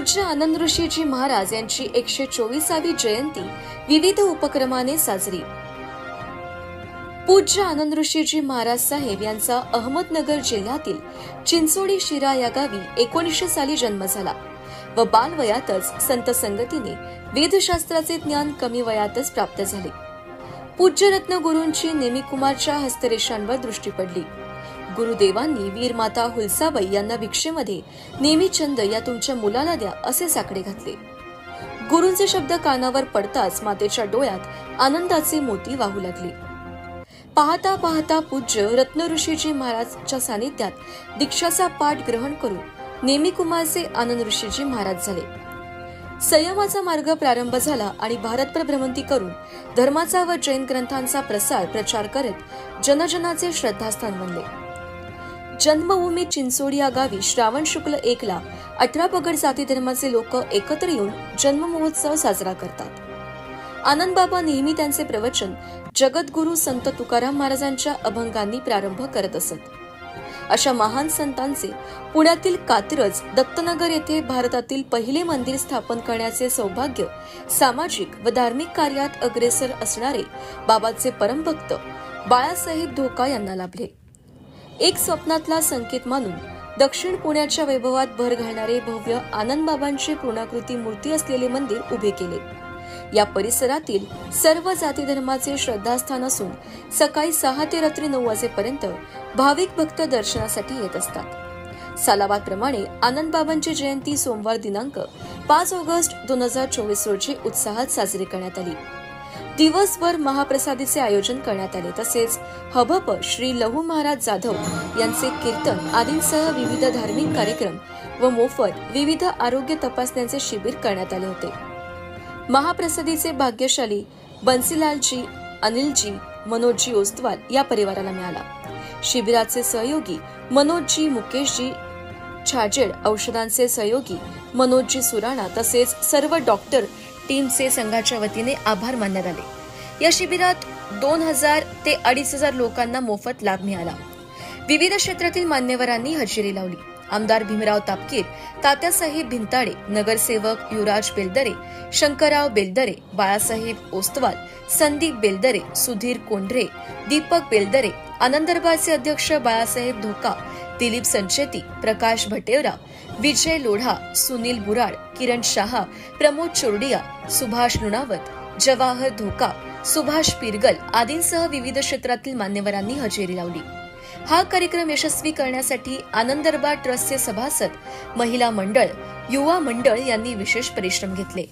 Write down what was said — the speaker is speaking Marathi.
पूज्य आनंद ऋषीजी महाराज यांची 124वी जयंती विविध उपक्रमाने साजरी। पूज्य आनंद ऋषीजी महाराज साहेब यांचा अहमदनगर जिल्ह्यातील चिंचोडी शिरा या गावी 1900 साली जन्म झाला व बालवयातच संत संगतीने वेदशास्त्राचे ज्ञान कमी वयातच प्राप्त झाले। पूज्य रत्न गुरूंची नेमिकुमारच्या हस्तरेषांवर दृष्टी पडली। गुरुदेवांनी वीर माता हुलसाबाई यांना भिक्षेमध्ये नेमिचंद या तुमच्या मुलाला द्या असे साकडे घातले। गुरूंचे शब्द कानावर पडताच मातेच्या डोळ्यात आनंदाचे मोती वाहू लागले। पाहता पाहता पूज्य रत्न ऋषीजी महाराजच्या सानिध्यात दीक्षाचा पाठ ग्रहण करून नेमिकुमारचे आनंद ऋषीजी महाराज झाले। संयमाचा मार्ग प्रारंभ झाला आणि भारतभर भ्रमंती करून धर्माचा व जैन ग्रंथांचा प्रचार करत जनजनाचे श्रद्धास्थान बनले। जन्मभूमी चिंचोडी या गावी श्रावण शुक्ल 1 ला 18 पगड जाती धर्माचे लोक एकत्र येऊन जन्म महोत्सव साजरा करतात। आनंदबाबा नेहमी त्यांचे प्रवचन जगद्गुरु संत तुकाराम महाराजांच्या अभंगांनी प्रारंभ करत असत। अशा महान संतांचे पुण्यातील कात्रज दत्तनगर येथे भारतातील पहिले मंदिर स्थापन करण्याचे सौभाग्य सामाजिक व धार्मिक कार्यात अग्रेसर असणारे बाबाचे परमभक्त बाळासाहेब धोका यांना लाभले। एक स्वप्नातला संकेत मानून दक्षिण पुण्याच्या वैभवात भर घालणारे भव्य आनंदबाबांची पूर्णाकृती मूर्ती असलेले मंदिर उभे केले। या परिसरातील सर्व जाती धर्माचे श्रद्धास्थान असून सकाळी 6 ते रात्री 9 वाजेपर्यंत भाविक भक्त दर्शनासाठी येत असतात। सालाबादप्रमाणे आनंदबाबांची जयंती सोमवार दिनांक 5 ऑगस्ट 2024 रोजी उत्साहात साजरी करण्यात आली। दिवसभर महाप्रसादीचे आयोजन करण्यात आले। तसेच हबप श्री लहू महाराज जाधव यांचे कीर्तन आदींसह विविध धार्मिक कार्यक्रम व मोफत विविध आरोग्य तपासण्यांचे शिबिर करण्यात आले होते। महाप्रसादीचे भाग्यशाली बन्सीलालजी, अनिलजी, मनोजजी ओस्तवाल या परिवाराला मिळाला। शिबिराचे सहयोगी मनोजजी, मुकेशजी छाजेड, औषधांचे सहयोगी मनोजजी सुराणा तसेच सर्व डॉक्टर टीमचे संघाच्या वतीने आभार मानण्यात आले। या शिबिरात 2000 ते 2500 लोकांना मोफत लाभ मिळाला। विविध क्षेत्रातील मान्यवरांनी हजेरी लावली। आमदार भीमराव तापकीर, तात्यासाहेब भिंताडे, नगरसेवक युवराज बेलदरे, शंकरराव बेलदरे, बाळासाहेब ओस्तवाल, संदीप बेलदरे, सुधीर कोंढरे, दीपक बेलदरे, आनंददरबारचे अध्यक्ष बाळासाहेब धोका, दिलीप संचेती, प्रकाश भटेवरा, विजय लोढा, सुनील बुराड, किरण शाह, प्रमोद चोरडिया, सुभाष लुणावत, जवाहर धोका, सुभाष पिरगल आदींसह विविध क्षेत्रातील मान्यवरांनी हजेरी लावली। हा कार्यक्रम यशस्वी करण्यासाठी आनंद दरबार ट्रस्टचे सभासद, महिला मंडळ, युवा मंडळ यांनी विशेष परिश्रम घेतले।